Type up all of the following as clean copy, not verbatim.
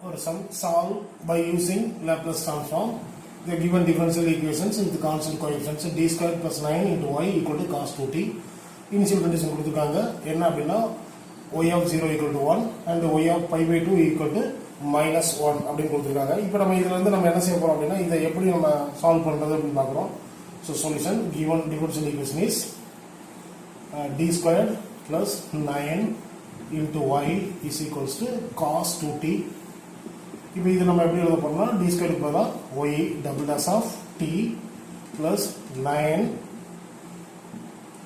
or sum solve by using Laplace transform the given differential equations with constant coefficients d squared plus 9 into y equal to cos 2t. Initial condition கொடுத்துருக்காங்க என்ன அப்படின்னா y of 0 equal to 1 and y of pi by 2 equal to minus 1 அப்படின்னு கொடுத்துருக்காங்க. இப்போ நம்ம இதுல இருந்து நம்ம என்ன செய்ய போறோம் அப்படின்னா இதை எப்படி நம்ம சால்வ் பண்றது அப்படின்னு பார்க்குறோம். So solution given differential equation is d squared plus 9 into y is equals to cos 2t. இப்போ இது நம்ம எப்படி எழுத போறோம்னா d squared க்கு பதிலா y double dash of t plus 9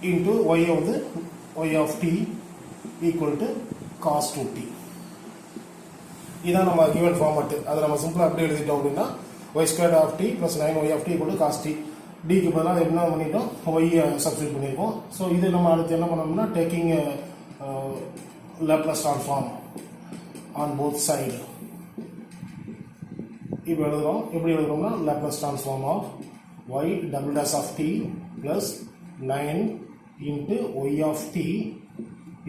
into y வந்து y of t equal to cos 2t. இதான் நம்ம given format. அதை நம்ம சிம்பிளா அப்படியே எழுதிட்டோம் அப்படின்னா y squared of t plus 9y of t equal to cos t. d க்கு பதிலா என்ன பண்ணிட்டோம் y சப்ஸ்டிட்யூட் பண்ணிருக்கோம். சோ இது நம்ம அடுத்து என்ன பண்ணனும்னா taking Laplace transform on both side. இப்போ எழுதுறோம் எப்படி எழுதுறோம்னா Laplace transform of y double dash of t plus 9 into y of t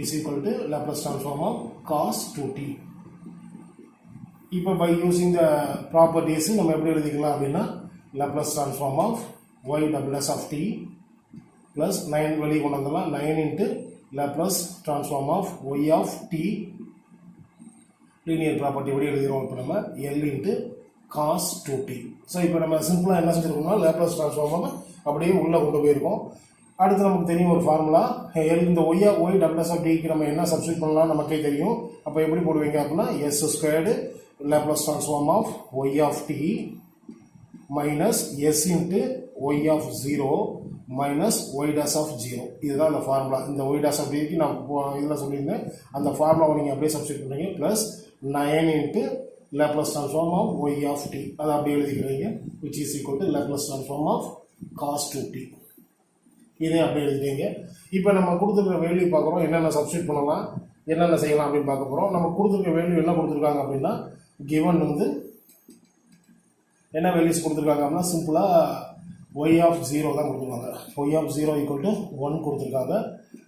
is equal to Laplace transform of cos 2t. இப்போ by using the properties நம்ம எப்படி எழுதிக்கலாம் அப்படின்னா Laplace transform of y double dash of t plus 9 வெளியே கொண்டு வந்துடலாம் 9 into Laplace transform of y of t linear property எப்படி எழுதுறோம் இப்போ நம்ம L into cos 2t. So இப்போ நம்ம சிம்பிளாக என்ன செஞ்சிருக்கோம்னா Laplace transform அப்படியே உள்ளே கொண்டு போயிருக்கோம். அடுத்து நமக்கு தெரியும் ஒரு ஃபார்முலா இந்த y double dash of t க்கு நம்ம என்ன சப்ஸ்டிட்யூட் பண்ணலாம் நமக்கே தெரியும். அப்போ எப்படி போடுவீங்க அப்படின்னா s squared Laplace transform of y of t minus s into y of 0 minus y dash of 0. இதுதான் அந்த ஃபார்முலா. இந்த y dash of t க்கு நான் இதில் சொல்லியிருந்தேன் அந்த ஃபார்முலாவை நீங்கள் அப்படியே சப்ஸ்டிட்யூட் பண்ணுறீங்க plus 9 into Laplace transform of y of t அதை அப்படியே எழுதிக்கிறீங்க which is equal to Laplace transform of cos 2t. இதே அப்படியே எழுதிட்டீங்க. இப்போ நம்ம கொடுத்துருக்க வேல்யூ பார்க்குறோம் என்னென்ன சப்ஸ்டிட்யூட் பண்ணலாம் என்னென்ன செய்யலாம் அப்படின்னு பார்க்க போகிறோம். நம்ம கொடுத்துருக்க வேல்யூ என்ன கொடுத்துருக்காங்க அப்படின்னா given வந்து என்ன வேல்யூஸ் கொடுத்துருக்காங்க அப்படின்னா சிம்பிளாக y of 0 தான் கொடுத்துருக்காங்க. y of 0 equal to 1 கொடுத்துருக்காங்க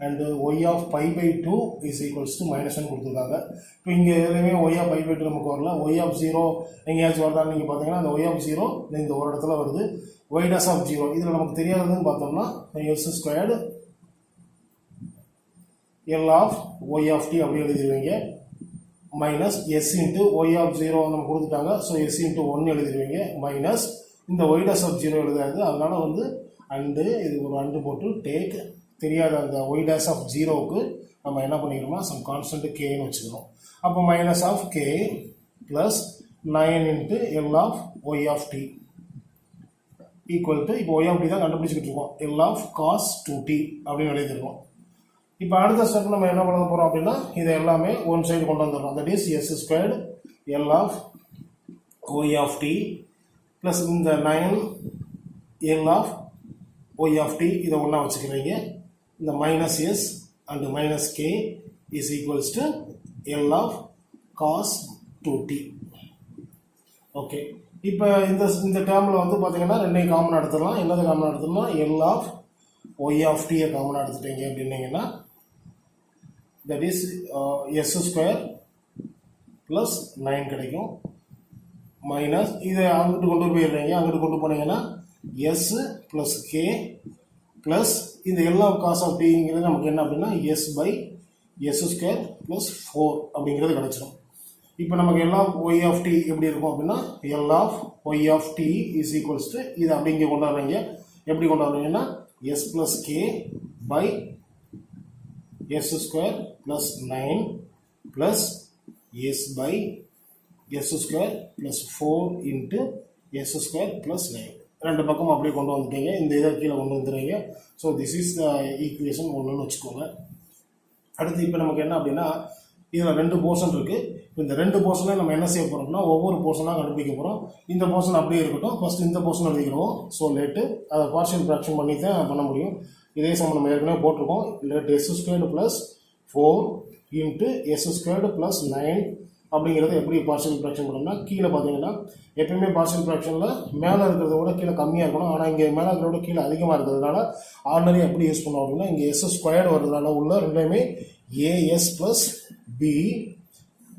and y of pi by 2 is equals to minus 1 கொடுத்துருக்காங்க. இப்போ இங்கே எதுலையுமே y of pi by 2 நமக்கு வரல. y of 0 எங்கேயாச்சும் வருதான்னு நீங்கள் பார்த்தீங்கன்னா அந்த y of 0 இந்த ஒரு இடத்துல வருது. y dash of 0 இதில் நமக்கு தெரியாதுன்னு பார்த்தோம்னா s squared L of y of t அப்படி எழுதிடுவீங்க minus s into y of 0 நம்ம கொடுத்துட்டாங்க. ஸோ s into 1 எழுதிடுவீங்க மைனஸ் இந்த y dash of 0 எழுதாது அதனால வந்து அண்டு இது ஒரு அண்டு போட்டு டேக் தெரியாத அந்த y dash of 0க்கு நம்ம என்ன பண்ணிக்கிறோம்னா சம் கான்ஸ்டன்ட் kன்னு வச்சுக்கிறோம். அப்போ minus of k plus 9 into L of y of t equal to இப்போ y of t தான் கண்டுபிடிச்சிக்கிட்டு இருக்கோம் L of cos 2t அப்படின்னு எழுதியிருக்கோம். இப்போ அடுத்த ஸ்டெப் நம்ம என்ன பண்ண போகிறோம் அப்படின்னா இதை எல்லாமே ஒன் சைடு கொண்டு வந்துடுறோம். That is s squared L of y of t plus இந்த 9 L of y of t இதை ஒன்றா வச்சுக்கிறீங்க. இந்த minus S and minus K is equals to L of cos 2t. Okay இப்போ இந்த டேர்மில் வந்து பார்த்தீங்கன்னா ரெண்டையும் காமன் எடுத்துடலாம். என்னது காமன் எடுத்துடலாம் L of y of t common எடுத்துட்டீங்க அப்படின்னீங்கன்னா that is s square plus 9 கிடைக்கும் மைனஸ் இதை அங்கிட்டு கொண்டு போயிடுறீங்க. அங்கிட்டு கொண்டு போனீங்கன்னா எஸ் ப்ளஸ் கே ப்ளஸ் இந்த எல்லா காஸ் ஆஃப் டிங்கிறது நமக்கு என்ன அப்படின்னா S by S square plus 4 அப்படிங்கிறது கிடச்சிடும். இப்போ நமக்கு எல்லா ஒய் ஆஃப் டி எப்படி இருக்கும் அப்படின்னா L of Y of T is equals to இது அப்படி இங்கே கொண்டாடுறீங்க. எப்படி கொண்டாடுறீங்கன்னா S plus K by S square plus 9 plus S by s square plus 4 into s square plus 9 ரெண்டு பக்கம் அப்படியே கொண்டு வந்துட்டீங்க. இந்த இதை கீழே கொண்டு வந்துடுறீங்க. So this is the equation ஒன்றுன்னு வச்சுக்கோங்க. அடுத்து இப்போ நமக்கு என்ன அப்படின்னா இதில் ரெண்டு போர்ஷன் இருக்குது. இந்த ரெண்டு போர்ஷனையும் நம்ம என்ன செய்ய போகிறோம்னா ஒவ்வொரு போர்ஷனாக கண்டுபிடிக்க போகிறோம். இந்த போர்ஷன் அப்படியே இருக்கட்டும். ஃபஸ்ட் இந்த போர்ஷன் எழுதிக்கிறோம். ஸோ லேட்டு அதை பார்ஷியல் ஃப்ராக்ஷன் பண்ணி தான் பண்ண முடியும். இதே சமம் நம்ம ஏற்கனவே போட்டிருக்கோம். Late s squared plus 4 into s squared plus 9 அப்படிங்கிறது எப்படி பார்ஷியல் ஃப்ராக்ஷன் பண்ணோம்னா கீழே பார்த்தீங்கன்னா எப்பயுமே பார்ஷியல் ஃப்ராக்ஷனில் மேலே இருக்கிறத விட கீழே கம்மியாக இருக்கணும். ஆனால் இங்கே மேலே இருக்கிறத விட கீழே அதிகமாக இருக்கிறதுனால ஆர்டினரி எப்படி யூஸ் பண்ணுவோம் அப்படின்னா இங்கே எஸ் ஸ்கொயர்டு வர்றதுனால உள்ள ரெண்டுமே AS plus B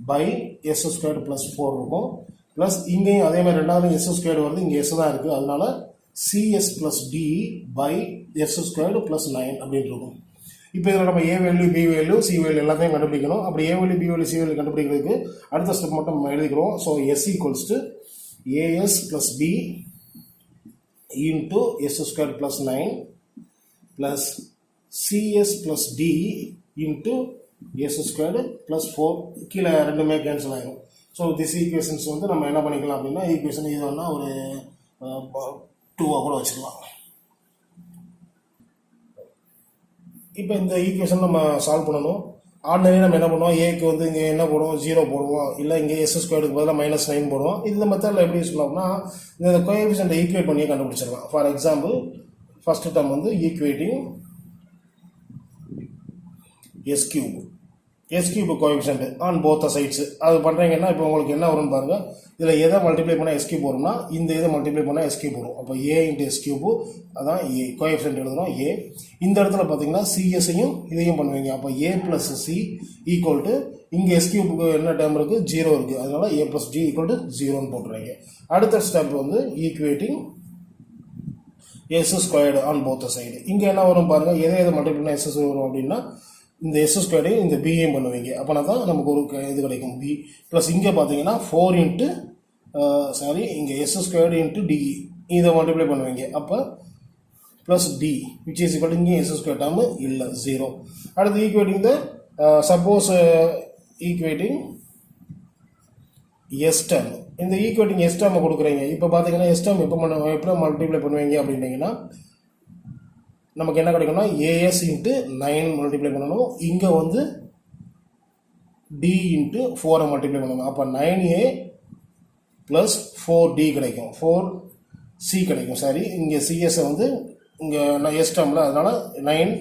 by S squared plus 4 இருக்கும். ப்ளஸ் இங்கேயும் அதே மாதிரி ரெண்டாவது எஸ் ஸ்கொயர்டு வருது, இங்கே எஸ் தான் இருக்குது, அதனால CS plus D by S squared plus 9 அப்படின்னு இருக்கும். இப்போ இதில் நம்ம A value, B value, C value எல்லாத்தையும் கண்டுபிடிக்கணும். அப்படி A value, B value, C value கண்டுபிடிக்கிறதுக்கு அடுத்த ஸ்டெப் மட்டும் நம்ம எழுதிக்கிறோம். So S equals to AS plus B into S square plus 9 plus CS plus D into S squared plus 4. கீழே ரெண்டுமே கேன்சல் ஆகிடும். ஸோ திஸ் ஈக்குவேஷன்ஸ் வந்து நம்ம என்ன பண்ணிக்கலாம் அப்படின்னா, ஈக்குவேஷன் இது வேணால் ஒரு 2 கூட வச்சுக்கலாம். இப்போ இந்த ஈக்குவேஷன் நம்ம சால்வ் பண்ணணும். ஆர்டினரி நம்ம என்ன பண்ணுவோம், ஏக்கு வந்து இங்கே என்ன போடுவோம், 0 போடுவோம், இல்லை இங்கே எஸ் ஸ்கொயருக்கு பதிலாக -9 போடுவோம். இந்த மெத்தடில் எப்படி யூஸ் பண்ணோம்னா, இந்த கோஎஃபிஷியன்ட்டை ஈக்குவேட் பண்ணியே கண்டுபிடிச்சிடலாம். ஃபார் எக்ஸாம்பிள் ஃபர்ஸ்ட் டேர்ம் வந்து equating S cube coefficient on both sides. அது பண்ணுறீங்கன்னா இப்போ உங்களுக்கு என்ன வரும்னு பாருங்கள். இதில் எதை மல்டிப்ளை பண்ணால் எஸ் கியூப் வரும்னா, இந்த இதை மல்டிப்ளை பண்ணால் எஸ் கியூப் வரும். அப்போ ஏ இன்ட்டு எஸ் கியூபு, அதான் ஏ கோஎஃபிஷியன்ட் எழுதுகிறோம் ஏ. இந்த இடத்துல பார்த்தீங்கன்னா சிஎஸ்ஸையும் இதையும் பண்ணுவீங்க. அப்போ A plus C equal to இங்கே எஸ் கியூபுக்கு என்ன டேர்ம் இருக்குது, 0 இருக்குது, அதனால A plus D equal to 0ன்னு போட்டுருவீங்க. அடுத்த ஸ்டெப் வந்து equating S squared on both side. இங்கே என்ன வரும் பாருங்கள், எதை மல்டிப்ளை பண்ணால் எஸ் வரும் அப்படின்னா, இந்த எஸ் ஸ்கொயரையும் இந்த பிஏயும் பண்ணுவீங்க. அப்போனா தான் நமக்கு ஒரு இது கிடைக்கும், பி ப்ளஸ் இங்கே பார்த்தீங்கன்னா 4 இன்ட்டு இங்கே எஸ் ஸ்கொயர்டு இன்ட்டு டிஇ இதை மல்டிப்ளை பண்ணுவீங்க. அப்போ plus D which is equal to இங்கே எஸ் ஸ்கொயர் டேர்மு இல்லை 0. அடுத்து equating the suppose equating S term. இந்த ஈக்குவேட்டிங் எஸ் டேர்மை கொடுக்குறீங்க. இப்போ பார்த்தீங்கன்னா எஸ் டேர்ம் எப்போ மல்டிப்ளை பண்ணுவீங்க அப்படின்னீங்கன்னா, நமக்கு என்ன கிடைக்கும்னா ஏஎஸ் இன்ட்டு 9 மல்டிப்ளை பண்ணணும். இங்கே வந்து டி இன்ட்டு 4 மல்டிப்ளை பண்ணணும். அப்போ 9a ப்ளஸ் 4d கிடைக்கும், 4c கிடைக்கும். சரி, இங்கே சிஎஸ்ஸை வந்து இங்கே எஸ் டேர்மில், அதனால் 9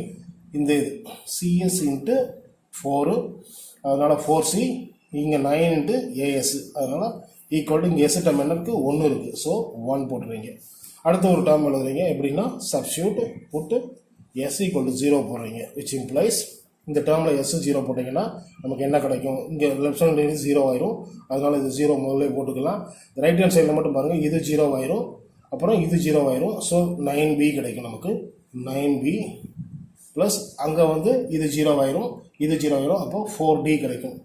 இந்த இது சிஎஸ் இன்ட்டு 4, அதனால் 4c, இங்கே 9 இன்ட்டு ஏஎஸ், அதனால் ஈக்குவல் டு இங்கே எஸ் டேர்ம் என்ன இருக்குது, 1 இருக்குது. ஸோ 1 போட்டுருவீங்க. அடுத்த ஒரு டேர்ம் எழுதுறீங்க. எப்படின்னா substitute put S equal to 0 போடுறீங்க. விச் இம்ப்ளைஸ் இந்த டேர்மில் எஸ் 0 போட்டிங்கன்னா நமக்கு என்ன கிடைக்கும், இங்கே லெஃப்ட் சைடு 0 ஆயிரும், அதனால் இது 0 முதல்ல போட்டுக்கலாம். ரைட் ஹேண்ட் சைடில் மட்டும் பாருங்கள், இது 0 ஆயிரும், அப்புறம் இது 0 ஆயிரும். ஸோ 9b கிடைக்கும் நமக்கு. 9b ப்ளஸ் அங்கே வந்து இது 0 ஆயிரும், இது 0 ஆயிரும், அப்போ 4d கிடைக்கும்.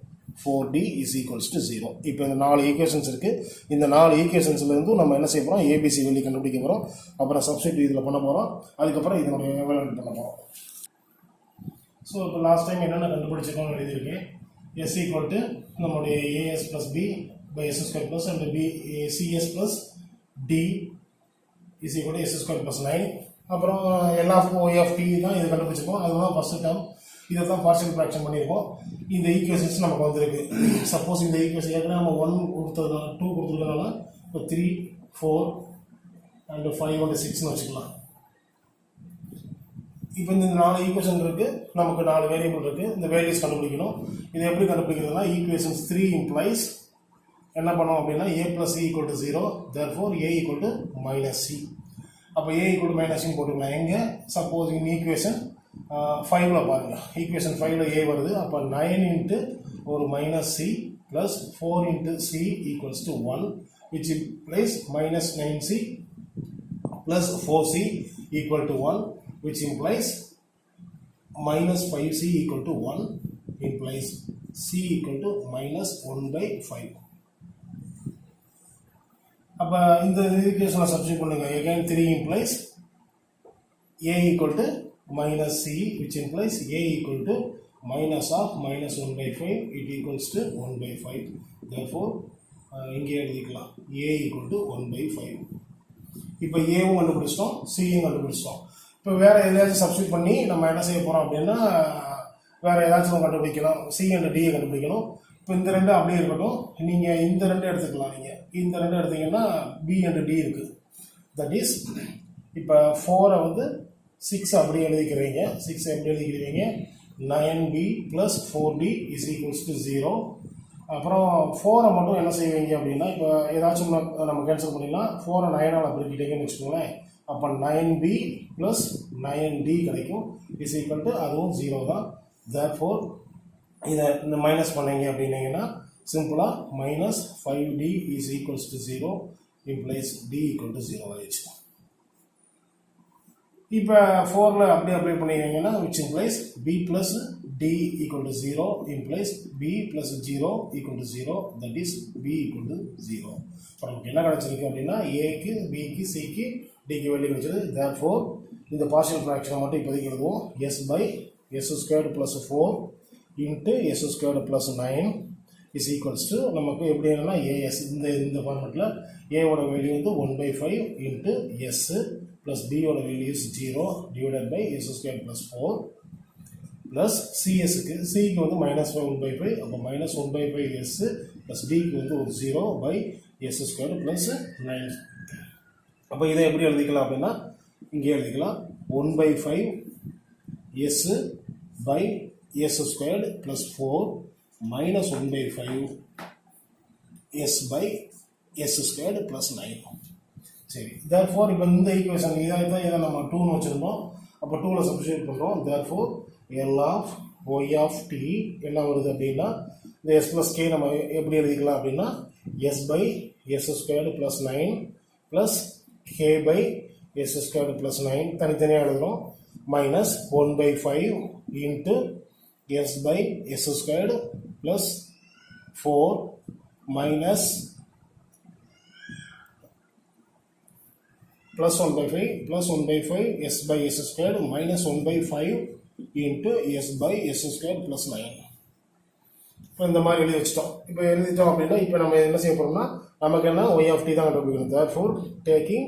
4d is equals to 0. இப்போ இந்த 4 ஈக்குவேஷன்ஸ் இருக்குது. இந்த 4 ஈக்குவேஷன்ஸ்லேருந்து நம்ம என்ன செய்ய போகிறோம், ஏபிசி வேல்யூ கண்டுபிடிக்க போகிறோம். அப்புறம் சப்ஸ்டிட்யூட் இதில் பண்ண போகிறோம். அதுக்கப்புறம் இதனுடைய எவாலுவேட் பண்ண போகிறோம். ஸோ இப்போ லாஸ்ட் டைம் என்னென்ன கண்டுபிடிச்சிருக்கோம்னு எழுதியிருக்கேன். எஸ் ஈக்குவல் டு நம்மளுடைய AS plus B by S square plus and B CS plus D is equal to S square plus 9. அப்புறம் L of Y of T தான் இது கண்டுபிடிச்சிருக்கோம். அதுதான் ஃபஸ்ட்டு டேர்ம். இதை தான் பார்ஷியல் ஃப்ராக்ஷன் பண்ணியிருக்கோம். இந்த ஈக்குவேஷன்ஸ் நமக்கு வந்திருக்கு. சப்போஸ் இந்த ஈக்குவேஷன் ஏற்கனவே நம்ம 1 கொடுத்ததுனால 2 கொடுத்துருக்கனால இப்போ 3, 4 அண்ட் 5 அண்ட் 6ன்னு வச்சுக்கலாம். இப்போ இந்த 4 ஈக்குவேஷன் இருக்குது, நமக்கு 4 வேரியபிள் இருக்குது. இந்த வேல்யூஸ் கண்டுபிடிக்கணும். இதை எப்படி கண்டுபிடிக்கிறதுனா, ஈக்குவேஷன்ஸ் 3 இம்ப்ளைஸ் என்ன பண்ணோம் அப்படின்னா A plus C equal to 0, therefore A equal to minus C. அப்போ ஏ ஈக்குவல் டு மைனஸ் சின்னு போட்டுக்கலாம். எங்கே சப்போஸ் இந்த ஈக்குவேஷன் 5ல் பாருங்கள், ஈக்குவேஷன் 5ல் ஏ வருது. அப்போ 9 இன்ட்டு ஒரு minus C plus 4 into C equals to 1, which implies minus 9c plus 4c equal to 1, which implies minus 5c equal to 1, implies c equal to minus 1/5. அப்போ இந்த ஈக்குவேஷனை சப்ஸ்டிட்யூட் பண்ணுங்க. again 3 implies a equal to minus c, which implies a equal to minus of minus 1/5, it equals to 1/5. therefore இங்கே எழுதிக்கலாம் a equal to 1/5. இப்போ ஏவும் கண்டுபிடிச்சிட்டோம், சியும் கண்டுபிடிச்சிட்டோம். இப்போ வேறு எதையாச்சும் சப்ஸ்டியூட் பண்ணி நம்ம என்ன செய்ய போகிறோம் அப்படின்னா, வேறு ஏதாச்சும் கண்டுபிடிக்கலாம். சி அண்ட் டியை கண்டுபிடிக்கணும். இப்போ இந்த 2 அப்படியே இருக்கட்டும். நீங்கள் இந்த 2 எடுத்துக்கலாம். நீங்கள் இந்த 2 எடுத்தீங்கன்னா பி அண்ட் டி இருக்குது. தட் இஸ் இப்போ 4 வந்து 6 அப்படியே எழுதிக்கிறீங்க. 6 எப்படி எழுதிக்கிறீங்க, 9b plus 4d is equals to 0. அப்புறம் 4 மட்டும் என்ன செய்வீங்க அப்படின்னா, இப்போ ஏதாச்சும் நம்ம கேன்சல் பண்ணிடலாம். 4 9ஆல் அப்படி கிட்டேங்கன்னு வச்சுக்கோங்களேன். அப்போ 9b ப்ளஸ் 9d கிடைக்கும். இஸ் ஈக்குவல் டு அதுவும் 0 தான். தேர்ஃபோர் இதை இந்த மைனஸ் பண்ணீங்க அப்படின்னீங்கன்னா சிம்பிளாக minus 5d is equals to 0 implies d equal to 0 ஆயிடுச்சு. இப்போ 4ல் அப்படியே அப்ளை பண்ணிக்கிறீங்கன்னா which implies b plus d equal to 0 implies b plus 0 equal to 0 that is b equal to 0. இப்போ நமக்கு என்ன கிடச்சிருக்கு அப்படின்னா ஏக்கு பிக்கு சிக்கு டிக்கு வேல்யூ கிடச்சிது. தேர்ஃபோர் இந்த பார்ஷியல் ஃப்ராக்ஷனை மட்டும் இப்போதைக்கு எழுதுவோம். s by s squared plus 4 into s squared plus 9 is equals to நமக்கு எப்படி என்னன்னா as இந்த ஃபார்மெட்டில் ஏவோட வேல்யூ வந்து 1/5 இன்ட்டு s ப்ளஸ் பியோட value is 0 divided by s square plus 4 plus சிஎஸ்க்கு சிக்கு வந்து -1/5 அப்போ -1/5s ப்ளஸ் டிக்கு வந்து ஒரு 0 பை s ஸ்கொயர் ப்ளஸ் 9. அப்போ இதை எப்படி எழுதிக்கலாம் அப்படின்னா இங்கே எழுதிக்கலாம் 1/5 s by s squared plus 4 minus 1/5 s by s squared plus 9. சரி, therefore இப்போ இந்த ஈக்குவேஷன் இதை நம்ம 2ன்னு வச்சுருந்தோம். அப்போ 2ல் சப்ஸ்டிட்யூட் பண்ணுறோம். therefore L of y of t என்ன வருது அப்படின்னா இந்த s plus k நம்ம எப்படி எழுதிக்கலாம் அப்படின்னா s by s squared plus 9 plus k by s squared plus 9 தனித்தனியாக எழுதுகிறோம். minus 1/5 into s by s squared plus 4 minus plus 1/5 s by s squared minus 1/5 into s by s squared plus 9. இப்போ இந்த மாதிரி எழுதி வச்சிட்டோம். இப்போ எழுதிட்டோம் அப்படின்னா இப்போ நம்ம என்ன செய்ய போகிறோம்னா நமக்கு என்ன y of t தான் கண்டுபிடிக்கணும். therefore taking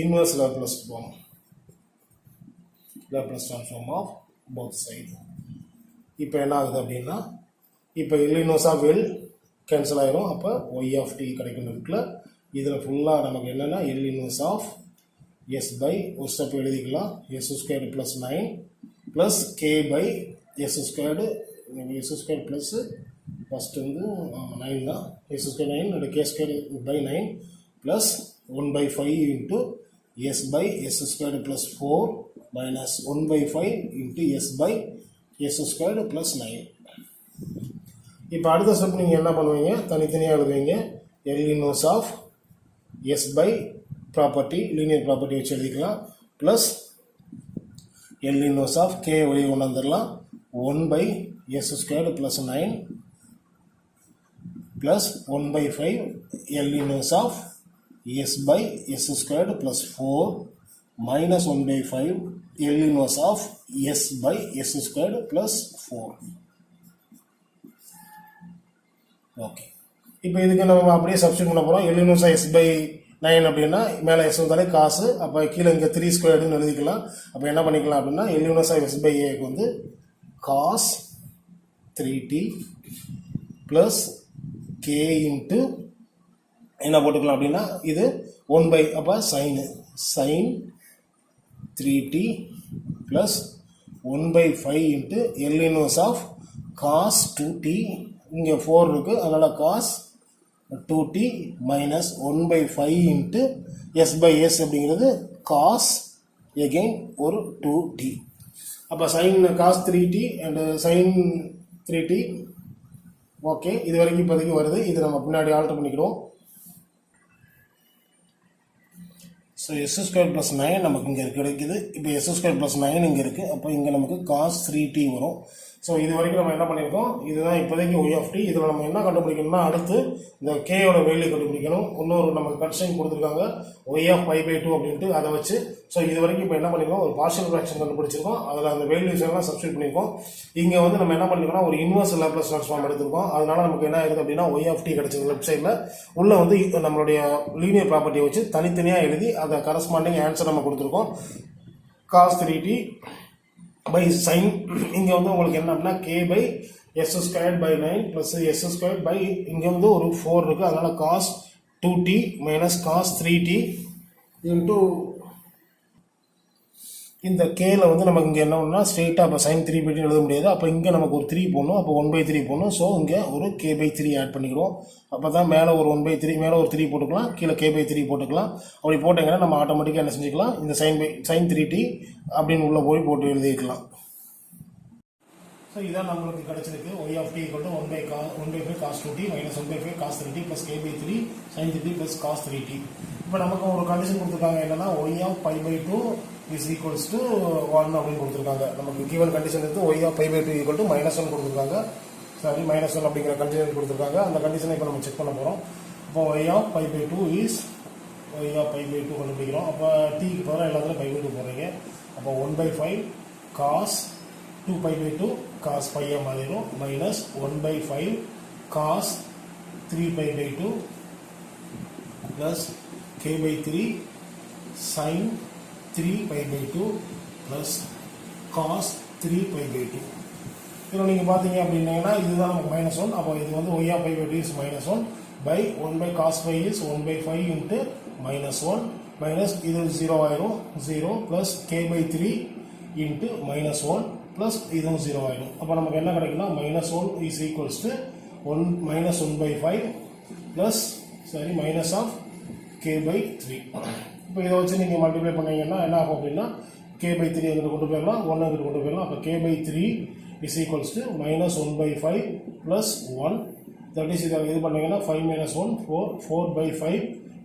inverse Laplace transform of both sides. இப்போ என்ன ஆகுது அப்படின்னா இப்போ இன்வர்ஸ் ஆஃப் எல் கேன்சல் ஆயிரும். அப்போ y of t கிடைக்கணும் இருக்குல்ல. இதில் ஃபுல்லாக நமக்கு என்னென்னா L inverse of S by ஒரு ஸ்டெப் எழுதிக்கலாம். S squared plus 9 plus K by S squared S square plus first வந்து 9 தான். S square 9 and K square by 9 plus 1/5 into S by S squared plus 4 minus 1/5 into S by S squared plus 9. இப்போ அடுத்த step நீங்கள் என்ன பண்ணுவீங்க, தனித்தனியாக எழுதுவீங்க. L inverse of S by property linear property வச்சு எழுதிக்கலாம். Plus L inverse of K வெளியே கொண்டு வந்துடலாம். 1/s squared plus 9 plus 1/5 L inverse of S by S squared plus 4 minus 1/5 L inverse of s by s squared plus 4. Okay, இப்போ இதுக்கு நம்ம அப்படியே substitute பண்ண போகிறோம். L inverse s by 9 அப்படின்னா மேலே s வந்தாலே காசு, அப்போ கீழே இங்கே 3 ஸ்கொயர்டுன்னு எழுதிக்கலாம். அப்போ என்ன பண்ணிக்கலாம் அப்படின்னா L inverse s by a வந்து cos 3t plus k into என்ன போட்டுக்கலாம் அப்படின்னா இது 1/, அப்போ sin 3t plus 1/5 into L inverse of cos 2t. இங்கே 4 இருக்கு, அதனால் cos 2t minus 1/5 into s by s அப்படிங்கிறது cos again ஒரு 2t. அப்போ sin cos 3t and sin 3t. Okay, இது வரைக்கும் இப்போதைக்கு வருது. இது நம்ம பின்னாடி ஆல்டர் பண்ணிக்கிறோம். ஸோ எஸ் ஸ்கொயர் ப்ளஸ் 9 நமக்கு இங்கே கிடைக்குது. இப்போ எஸ் ஸ்கொயர் ப்ளஸ் 9 இங்கே இருக்குது. அப்போ இங்கே நமக்கு காஸ் 3t வரும். ஸோ இது வரைக்கும் நம்ம என்ன பண்ணியிருக்கோம், இதுதான் இப்போதைக்கு ஒய் ஆஃப் டி. இதில் நம்ம என்ன கண்டுபிடிக்கணும்னா அடுத்து இந்த கேயோட வேல்யூ கண்டுபிடிக்கணும். இன்னொரு நமக்கு கன்ஸ்ட்ரெயின் கொடுத்துருக்காங்க ஒய் ஆஃப் 5/2 அப்படின்ட்டு, அதை வச்சு. ஸோ இது வரைக்கும் இப்போ என்ன பண்ணியிருக்கோம், ஒரு பார்ஷியல் ஃப்ராக்ஷன் கண்டுபிடிச்சிருக்கோம். அதில் அந்த வேல்யூஸ் எல்லாம் சப்ஸ்டிட் பண்ணியிருக்கோம். இங்கே வந்து நம்ம என்ன பண்ணிருக்கோம்னா ஒரு இன்வர்ஸ் லாப்லேஸ் ட்ரான்ஸ்ஃபார்ம் எடுத்திருக்கோம். அதனால நமக்கு என்ன ஆகுது அப்படின்னா ஒய் ஆஃப் டி கிடைச்சது லெஃப்ட் சைடில். உள்ள வந்து நம்மளுடைய லீனியர் ப்ராப்பர்ட்டியை வச்சு தனித்தனியாக எழுதி அதை கரஸ்பாண்டிங் ஆன்சர் நம்ம கொடுத்துருக்கோம். காஸ் 3t பை சைன், இங்கே வந்து உங்களுக்கு என்ன அப்படின்னா K by S square by 9 plus S square by இங்கே வந்து ஒரு 4 இருக்குது. அதனால் cos 2t minus cos 3t into இந்த கேல வந்து நமக்கு இங்கே என்ன ஒன்றா ஸ்ட்ரெயிட்டாக அப்போ சைன் 3/3 எழுத முடியாது. அப்போ இங்கே நமக்கு ஒரு 3 போடணும். அப்போ 1/3 போடணும். ஸோ இங்கே ஒரு k/3 ஆட் பண்ணிக்கிறோம். அப்போ தான் மேலே ஒரு 1/3 மேலே ஒரு 3 போட்டுக்கலாம், கீழே k/3 போட்டுக்கலாம். அப்படி போட்டிங்கன்னா நம்ம ஆட்டோமேட்டிக்காக என்ன செஞ்சுக்கலாம், இந்த சைன் 3t அப்படின்னு உள்ளே போய் போட்டு எழுதிக்கலாம். ஸோ இதான் நம்மளுக்கு கிடைச்சிருக்கு y of t equal to 1 by 5 cos 2t minus 1 by 5 cos 3t plus k by 3 sin 3t plus cos 3t. இப்போ நமக்கு ஒரு கண்டிஷன் கொடுத்துருக்காங்க என்னன்னா y of pi by 2 is equals to 1 அப்படின்னு கொடுத்துருக்காங்க. நமக்கு given கண்டிஷன் எடுத்து y of pi by 2 equal to -1 கொடுத்துருக்காங்க. சாரி -1 அப்படிங்கிற கண்டிஷன் கொடுத்துருக்காங்க. அந்த கண்டிஷனை இப்போ நம்ம செக் பண்ண போகிறோம். இப்போ y of pi by 2 is y of pi by 2 கண்டுபிடிக்கிறோம். அப்போ t க்கு பதிலாக எல்லாத்துலையும் pi by 2 போடுறீங்க. அப்போ 1 by 5 cos 2 pi by 2 cos pi மாறிடும் minus 1 by 5 cos 3 pi by 2 plus k by 3 sin 3 pi by 2 plus cos 3 pi by 2. இதில் நீங்கள் பார்த்தீங்க அப்படின்னா இதுதான் நமக்கு -1. அப்போ இது வந்து y of pi by 2 is -1 by 1 by cos pi is 1 by 5 into -1 minus இது 0 ஆயிரும் 0 plus k by 3 into -1 plus இதுவும் 0 ஆயிடும். அப்போ நமக்கு என்ன கிடைக்குன்னா -1 is equals to minus 1 by 5 plus minus of k by 3. இப்போ இதை வச்சு நீங்கள் மல்டிப்ளை பண்ணீங்கன்னா என்ன ஆகும் அப்படின்னா k by 3 எங்கிட்ட கொண்டு போயிடலாம் 1 எங்கிட்ட கொண்டு போயிடலாம். அப்போ k by 3 is equals to minus 1 by 5 plus 1. That is இதை இது பண்ணீங்கன்னா 5 minus 1 4 by 5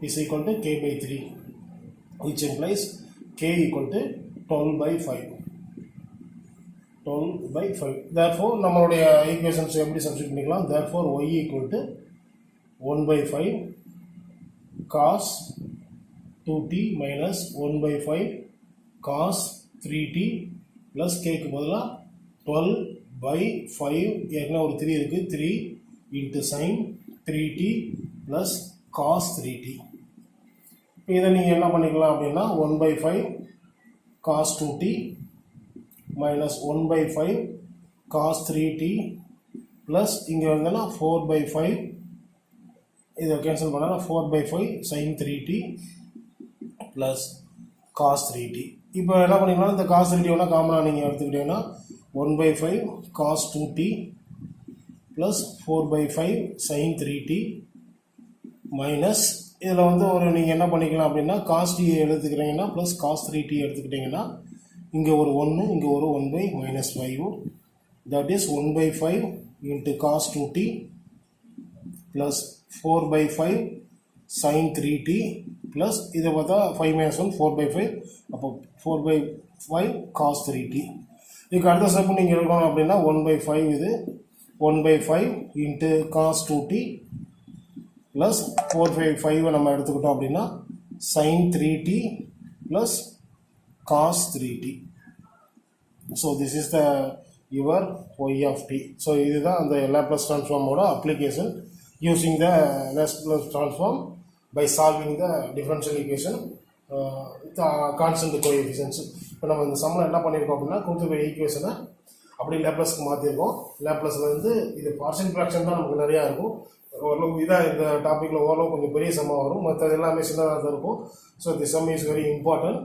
is equal to k by 3, which implies k equal to 12 by 5. 12 by 5. Therefore, நம்மளுடைய ஈக்குவேஷன்ஸ் எப்படி சப்ஸ்டிட் பண்ணிக்கலாம்? Therefore, y equal to 1 by 5 cos 2t minus 1 by 5 cos 3t plus k க்கு பதிலாக 12 by 5 ஏற்கனவே ஒரு 3 இருக்கு 3 into sin 3t plus cos 3t. இப்போ இதை நீங்கள் என்ன பண்ணிக்கலாம் அப்படின்னா 1 by 5 cos 2t minus 1 by 5 cos 3t plus இங்கே வந்தனா 4 by 5 இதை கேன்சல் பண்ணனா 4 by 5 sin 3t plus cos 3t. இப்போ என்ன பண்ணிக்கலாம் இந்த cos 3t ஒன்றா காமனாக நீங்கள் எடுத்துக்கிட்டீங்கன்னா 1 by 5 cos 2t plus 4 by 5 sin 3t minus இதில் வந்து ஒரு நீங்கள் என்ன பண்ணிக்கலாம் அப்படின்னா cos t எடுத்துக்கிறீங்கன்னா plus cos 3t எடுத்துக்கிட்டிங்கன்னா இங்கே ஒரு 1 இங்கே ஒரு 1 by -5 that is 1 by 5 into cos 2t plus 4 by 5 sin 3t plus இதை பார்த்தா 5 minus 1 4 by 5 அப்போ 4 by 5 cos 3t. இதுக்கு அடுத்த ஸ்டெப் நீங்கள் எடுக்கணும் அப்படின்னா 1 by 5 இது 1 by 5 into cos 2t plus 4 by 5 நம்ம எடுத்துக்கிட்டோம் அப்படின்னா sin 3t plus cos 3t. So this is the your y of t. So இதுதான் அந்த Laplace transform ஓட application using the Laplace transform by solving the differential equation with constant coefficients. இப்போ நம்ம இந்த சம்மில் என்ன பண்ணியிருக்கோம் அப்படின்னா கொடுத்துருக்க ஈக்குவேஷனை அப்படி லேப்ளஸ்க்கு மாற்றிருக்கோம். லேப்ளஸில் வந்து இது பார்ஷியல் ஃப்ராக்ஷன் தான் நமக்கு நிறையா இருக்கும். ஓரளவு இதாக இந்த டாப்பிக்கில் ஓரளவு கொஞ்சம் பெரிய சம்மாக வரும். மற்றது எல்லாமே சின்னதாக தான் இருக்கும். So the some is very important.